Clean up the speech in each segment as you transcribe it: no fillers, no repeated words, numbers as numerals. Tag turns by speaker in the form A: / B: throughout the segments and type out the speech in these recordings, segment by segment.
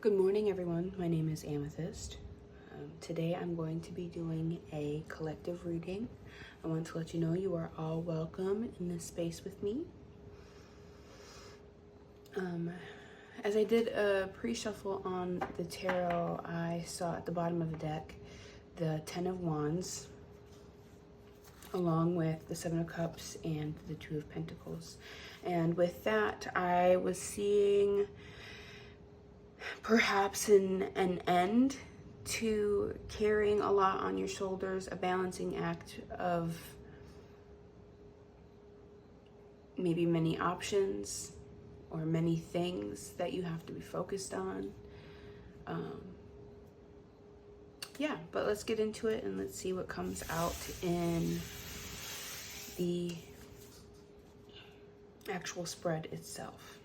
A: Good morning, everyone. My name is Amethyst. Today I'm going to be doing a collective reading. I want to let you know you are all welcome in this space with me. As I did a pre-shuffle on the tarot, I saw at the bottom of the deck the Ten of Wands, along with the Seven of Cups and the Two of Pentacles. And with that, I was seeing perhaps an end to carrying a lot on your shoulders, a balancing act of maybe many options or many things that you have to be focused on. Yeah, but let's get into it and let's see what comes out in the actual spread itself.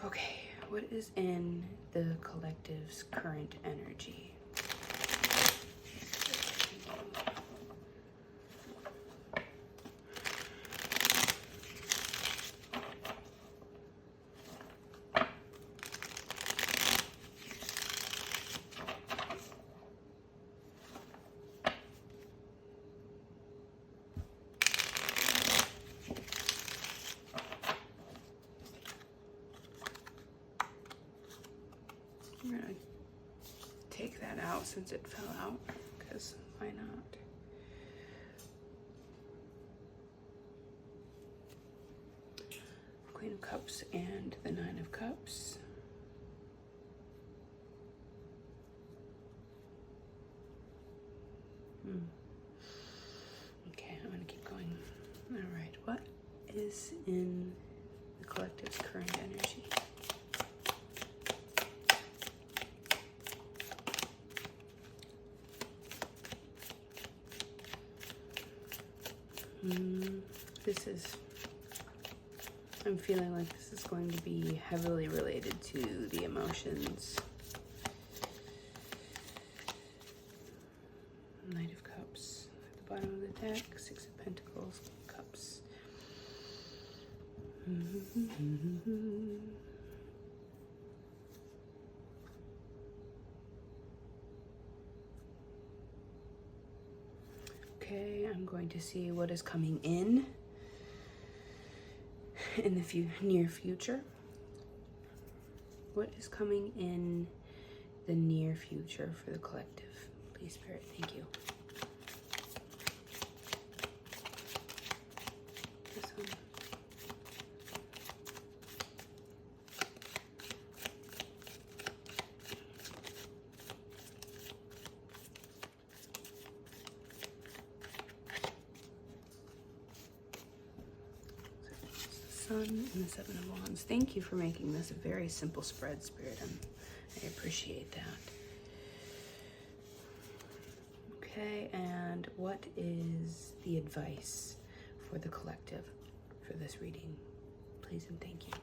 A: Okay, what is in the collective's current energy? I'm gonna take that out since it fell out, because why not? Queen of Cups and the Nine of Cups. Okay, I'm gonna keep going. All right, what is in the collective's current energy? I'm feeling like this is going to be heavily related to the emotions. Knight of Cups at the bottom of the deck, Six of Pentacles, Cups. Okay, I'm going to see what is coming in the near future. What is coming in the near future for the collective? Please, Spirit, thank you. This one. Sun and the Seven of Wands. Thank you for making this a very simple spread, Spirit. I appreciate that. Okay, and what is the advice for the collective for this reading? Please and thank you.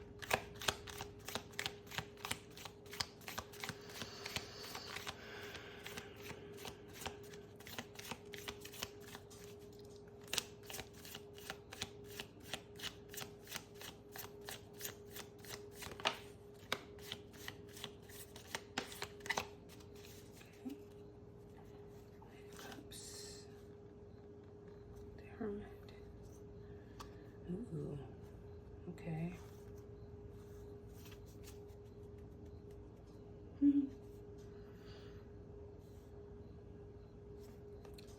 A: Hermit. Ooh, okay.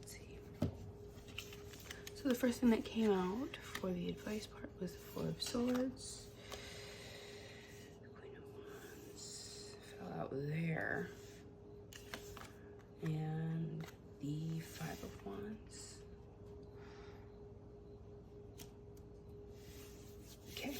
A: Let's see. So the first thing that came out for the advice part was the Four of Swords. The Queen of Wands fell out there. And the Five of Wands. Okay.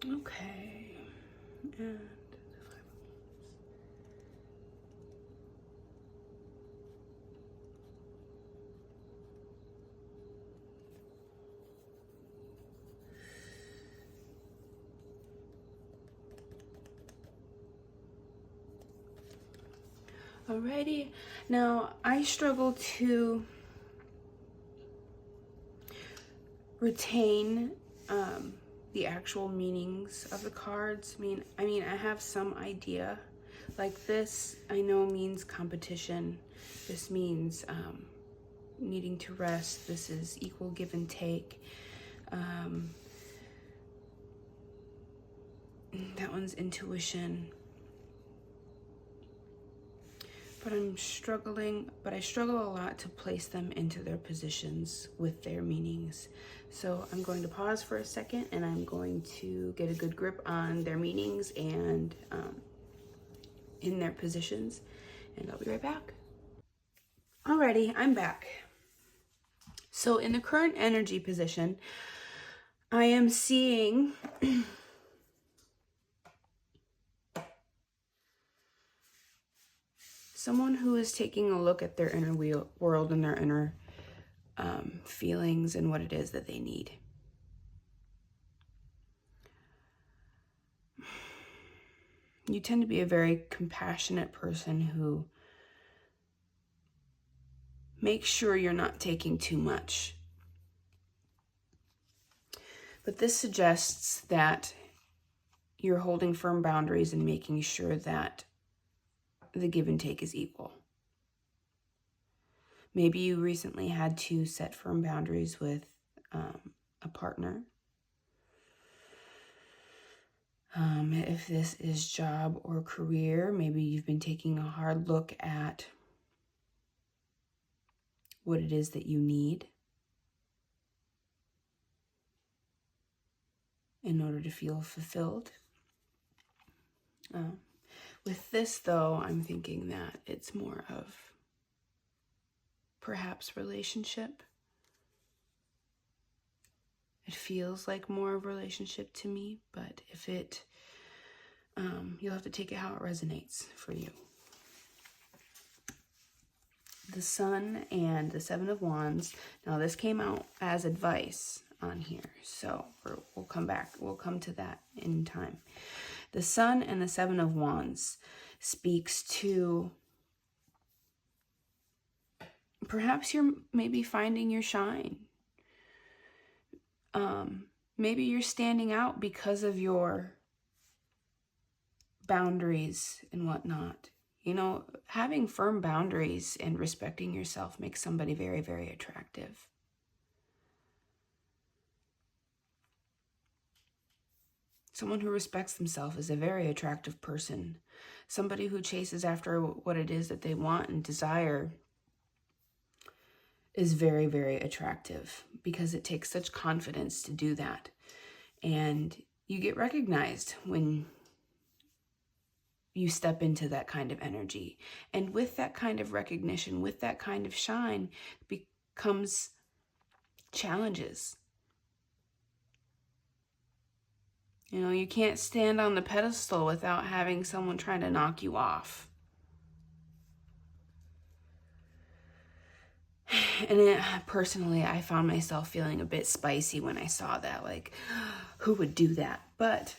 A: Okay, and alrighty. Now I struggle to retain the actual meanings of the cards. I mean, I have some idea. Like this, I know means competition. This means needing to rest. This is equal give and take. That one's intuition. But I struggle a lot to place them into their positions with their meanings. So I'm going to pause for a second and I'm going to get a good grip on their meanings and in their positions, and I'll be right back. Alrighty, I'm back. So in the current energy position, I am seeing someone who is taking a look at their inner world and their inner feelings and what it is that they need. You tend to be a very compassionate person who makes sure you're not taking too much. But this suggests that you're holding firm boundaries and making sure that the give and take is equal. Maybe you recently had to set firm boundaries with a partner. If this is job or career, maybe you've been taking a hard look at what it is that you need in order to feel fulfilled. With this, though, I'm thinking that it's more of perhaps relationship. It feels like more of a relationship to me, but if it, you'll have to take it how it resonates for you. The Sun and the Seven of Wands. Now this came out as advice on here, so we'll come back. We'll come to that in time. The Sun and the Seven of Wands speaks to perhaps you're maybe finding your shine. Maybe you're standing out because of your boundaries and whatnot. You know, having firm boundaries and respecting yourself makes somebody very, very attractive. Someone who respects themselves is a very attractive person. Somebody who chases after what it is that they want and desire is very, very attractive because it takes such confidence to do that. And you get recognized when you step into that kind of energy. And with that kind of recognition, with that kind of shine, becomes challenges. You know, you can't stand on the pedestal without having someone trying to knock you off. And personally, I found myself feeling a bit spicy when I saw that. Like, who would do that? But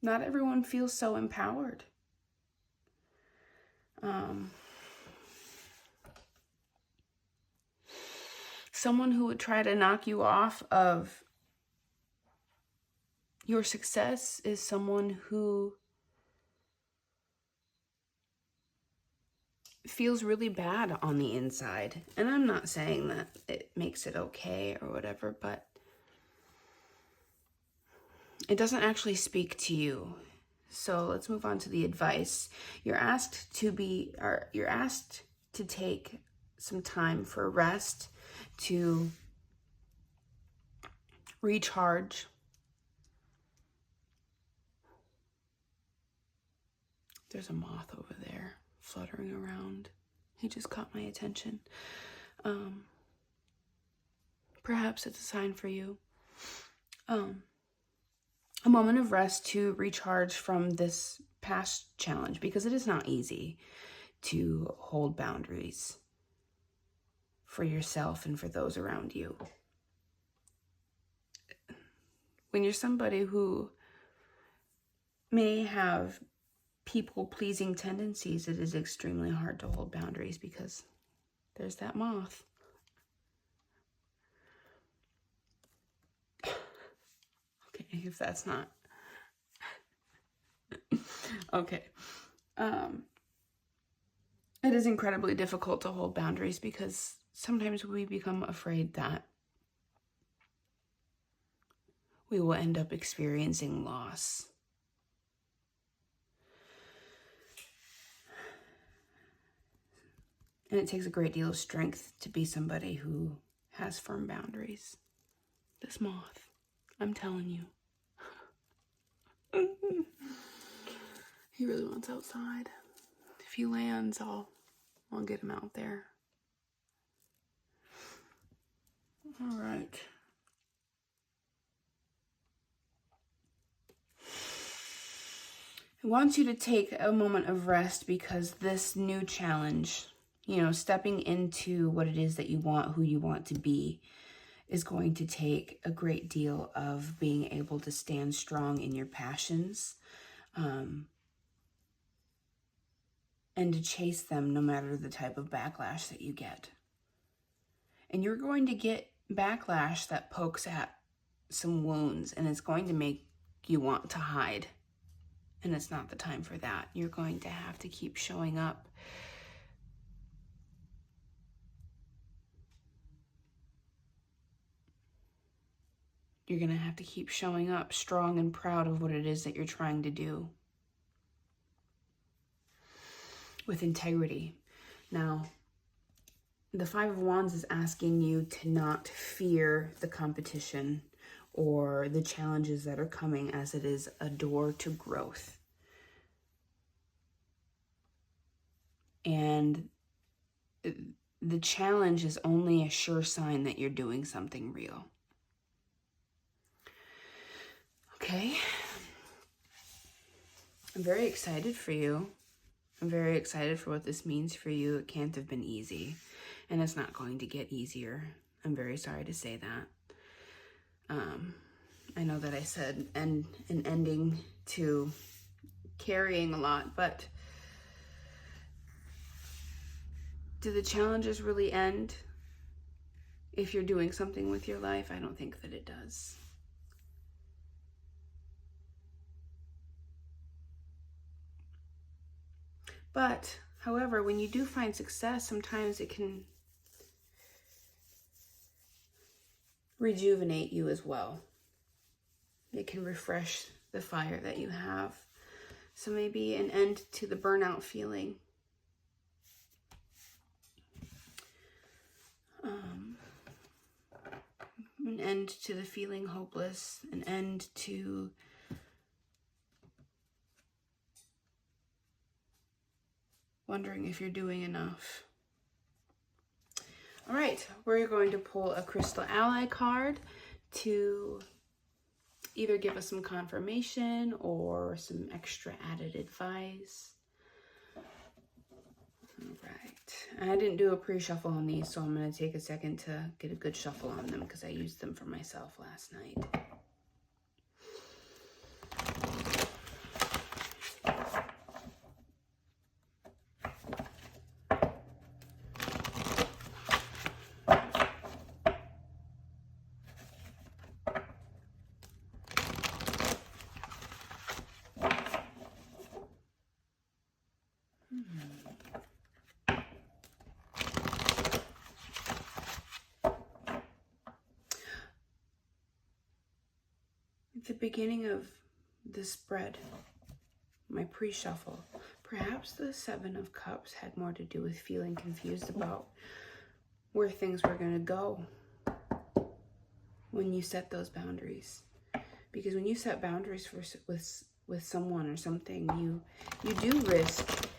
A: not everyone feels so empowered. Someone who would try to knock you off of your success is someone who feels really bad on the inside. And I'm not saying that it makes it okay or whatever, but it doesn't actually speak to you. So let's move on to the advice. You're asked to take some time for rest, to recharge. There's a moth over there fluttering around. He just caught my attention. Perhaps it's a sign for you. A moment of rest to recharge from this past challenge, because it is not easy to hold boundaries for yourself and for those around you. When you're somebody who may have people-pleasing tendencies, it is extremely hard to hold boundaries because there's that moth. Okay, if that's not... Okay. It is incredibly difficult to hold boundaries because sometimes we become afraid that we will end up experiencing loss. And it takes a great deal of strength to be somebody who has firm boundaries. This moth, I'm telling you. He really wants outside. If he lands, I'll get him out there. All right. I want you to take a moment of rest because this new challenge, stepping into what it is that you want, who you want to be, is going to take a great deal of being able to stand strong in your passions, and to chase them no matter the type of backlash that you get. And you're going to get backlash that pokes at some wounds, and it's going to make you want to hide. And it's not the time for that. You're going to have to keep showing up. You're going to have to keep showing up strong and proud of what it is that you're trying to do, with integrity. Now, the Five of Wands is asking you to not fear the competition or the challenges that are coming, as it is a door to growth. And the challenge is only a sure sign that you're doing something real. Okay? I'm very excited for you. I'm very excited for what this means for you. It can't have been easy, and it's not going to get easier. I'm very sorry to say that. I know that I said an ending to carrying a lot, but do the challenges really end if you're doing something with your life? I don't think that it does. But, however, when you do find success, sometimes it can rejuvenate you as well. It can refresh the fire that you have. So maybe an end to the burnout feeling. An end to the feeling hopeless. An end to wondering if you're doing enough. All right, we're going to pull a Crystal Ally card to either give us some confirmation or some extra added advice. All right. I didn't do a pre-shuffle on these, so I'm going to take a second to get a good shuffle on them because I used them for myself last night. At the beginning of the spread, my pre-shuffle, perhaps the Seven of Cups had more to do with feeling confused about where things were going to go when you set those boundaries. Because when you set boundaries with someone or something, you do risk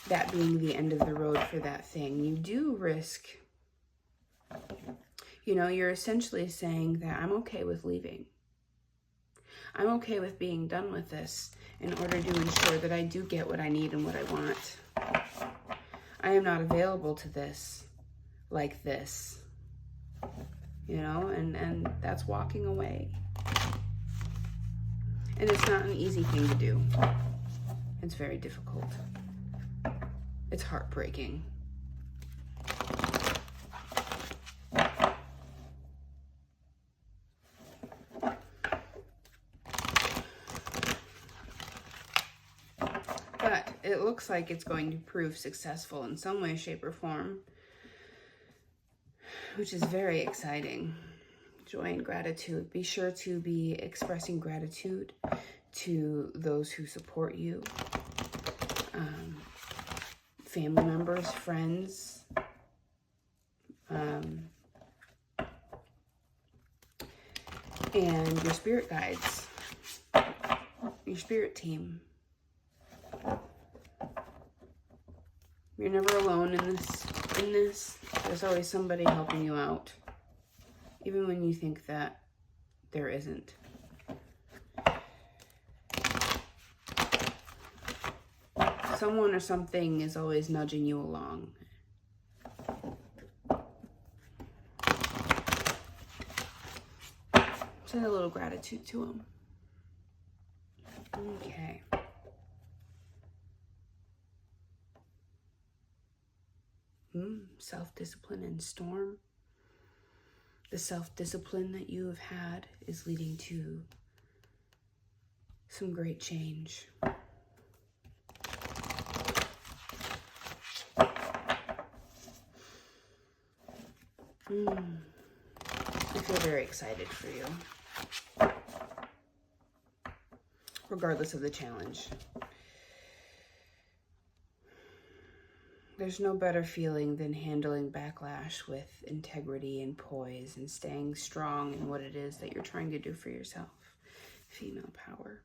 A: that being the end of the road for that thing. You do risk, you know, you're essentially saying that I'm okay with leaving. I'm okay with being done with this in order to ensure that I do get what I need and what I want. I am not available to this like this, you know, and that's walking away. And it's not an easy thing to do. It's very difficult. It's heartbreaking. But it looks like it's going to prove successful in some way, shape, or form, which is very exciting. Joy and gratitude. Be sure to be expressing gratitude to those who support you. Family members, friends, and your spirit guides, your spirit team. You're never alone in this. There's always somebody helping you out, even when you think that there isn't. Someone or something is always nudging you along. Send a little gratitude to them. Okay. Self-discipline and storm. The self-discipline that you have had is leading to some great change. I feel very excited for you, regardless of the challenge. There's no better feeling than handling backlash with integrity and poise and staying strong in what it is that you're trying to do for yourself. Female power.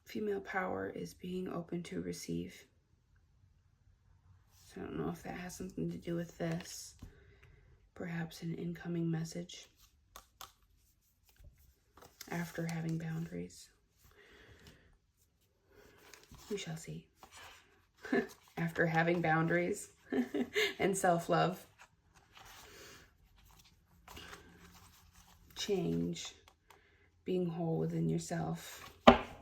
A: Female power is being open to receive. So I don't know if that has something to do with this. Perhaps an incoming message after having boundaries. We shall see. After having boundaries and self-love. Change. Being whole within yourself.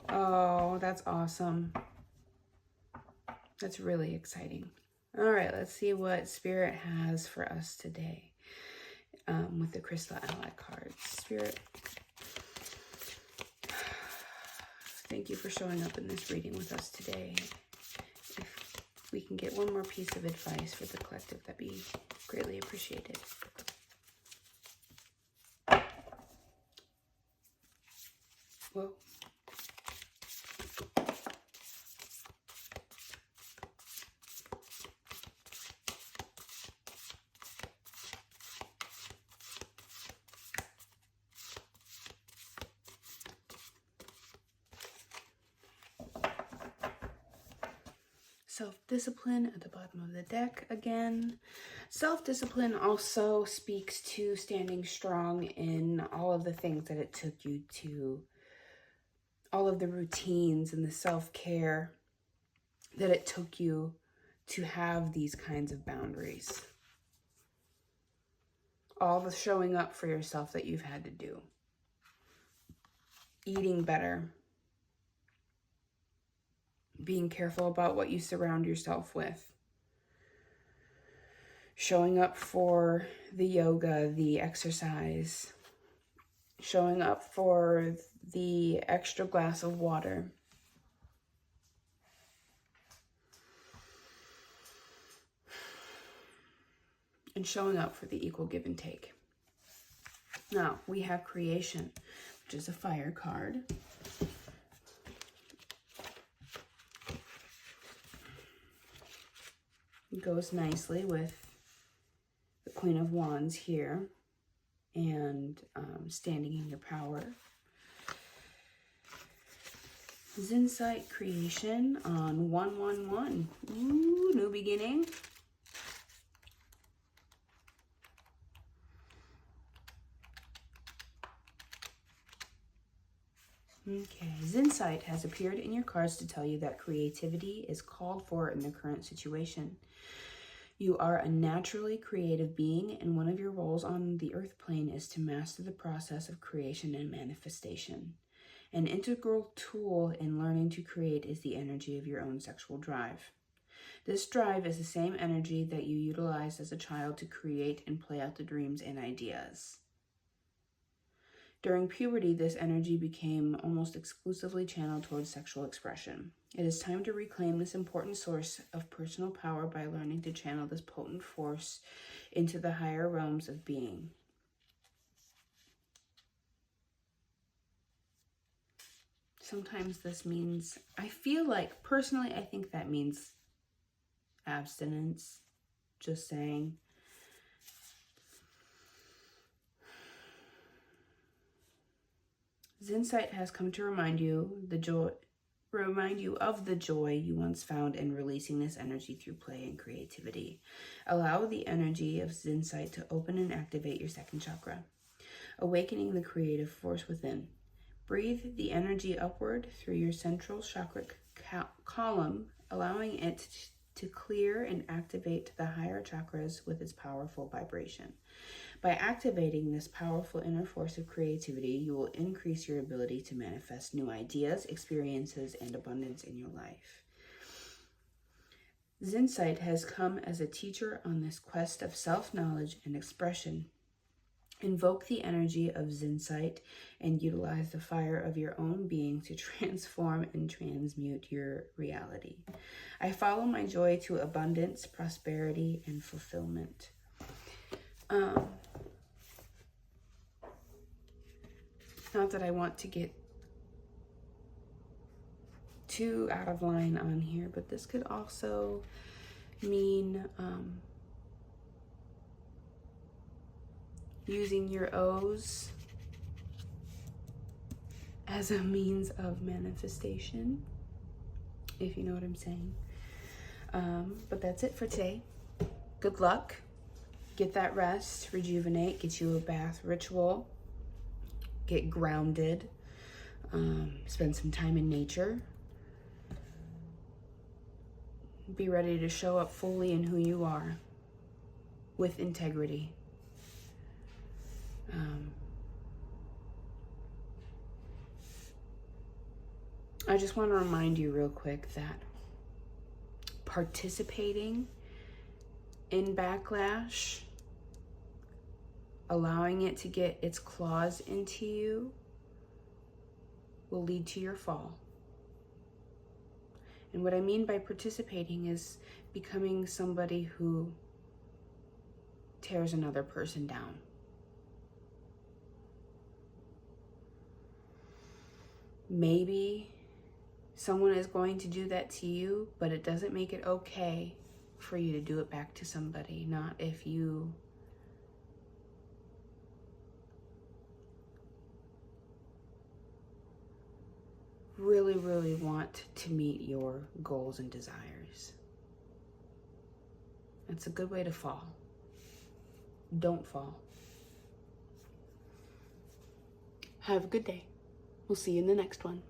A: Oh, that's awesome. That's really exciting. All right, let's see what Spirit has for us today with the Crystal Ally cards. Spirit, thank you for showing up in this reading with us today. If we can get one more piece of advice for the collective, that'd be greatly appreciated. Whoa. Self-discipline at the bottom of the deck again. Self-discipline also speaks to standing strong in all of the things that it took you to, all of the routines and the self-care that it took you to have these kinds of boundaries. All the showing up for yourself that you've had to do. Eating better. Being careful about what you surround yourself with. Showing up for the yoga, the exercise. Showing up for the extra glass of water. And showing up for the equal give and take. Now, we have creation, which is a fire card. It goes nicely with the Queen of Wands here and standing in your power. Zinsight creation on 111. Ooh, new beginning. Okay, Zinsight has appeared in your cards to tell you that creativity is called for in the current situation. You are a naturally creative being, and one of your roles on the earth plane is to master the process of creation and manifestation. An integral tool in learning to create is the energy of your own sexual drive. This drive is the same energy that you utilized as a child to create and play out the dreams and ideas. During puberty, this energy became almost exclusively channeled towards sexual expression. It is time to reclaim this important source of personal power by learning to channel this potent force into the higher realms of being. Sometimes this means, I feel like, personally, I think that means abstinence. Just saying. Zinsight has come to remind you of the joy you once found in releasing this energy through play and creativity. Allow the energy of Zinsight to open and activate your second chakra, awakening the creative force within. Breathe the energy upward through your central chakra column, allowing it to clear and activate the higher chakras with its powerful vibration. By activating this powerful inner force of creativity, you will increase your ability to manifest new ideas, experiences, and abundance in your life. Zinsight has come as a teacher on this quest of self-knowledge and expression. Invoke the energy of Zinsight and utilize the fire of your own being to transform and transmute your reality. I follow my joy to abundance, prosperity, and fulfillment. Not that I want to get too out of line on here, but this could also mean using your O's as a means of manifestation, if you know what I'm saying. But that's it for today. Good luck. Get that rest, rejuvenate, get you a bath ritual, get grounded, spend some time in nature. Be ready to show up fully in who you are with integrity. I just want to remind you real quick that participating in backlash, allowing it to get its claws into you, will lead to your fall. And what I mean by participating is becoming somebody who tears another person down. Maybe someone is going to do that to you, but it doesn't make it okay for you to do it back to somebody. Not if you really, really want to meet your goals and desires. It's a good way to fall. Don't fall. Have a good day. We'll see you in the next one.